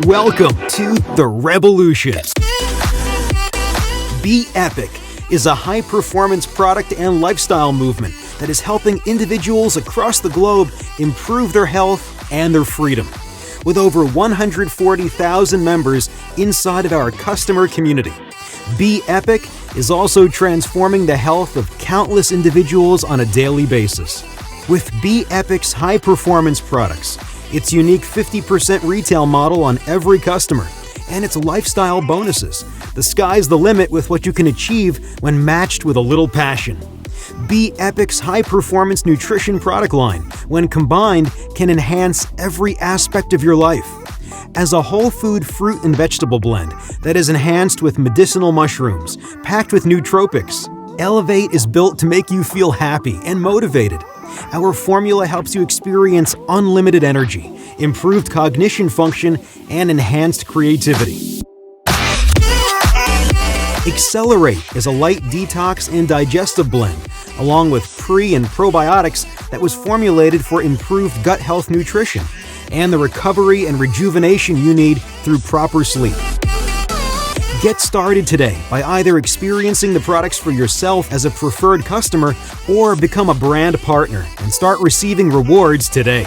Welcome to the revolution. Bepic is a high-performance product and lifestyle movement that is helping individuals across the globe improve their health and their freedom. With over 140,000 members inside of our customer community, Bepic is also transforming the health of countless individuals on a daily basis. With Bepic's high-performance products, its unique 50% retail model on every customer, and its lifestyle bonuses, the sky's the limit with what you can achieve when matched with a little passion. Bepic's high-performance nutrition product line, when combined, can enhance every aspect of your life. As a whole food fruit and vegetable blend that is enhanced with medicinal mushrooms, packed with nootropics, Elevate is built to make you feel happy and motivated. Our formula helps you experience unlimited energy, improved cognition function, and enhanced creativity. Accelerate is a light detox and digestive blend, along with pre- and probiotics that was formulated for improved gut health nutrition and the recovery and rejuvenation you need through proper sleep. Get started today by either experiencing the products for yourself as a preferred customer or become a brand partner and start receiving rewards today.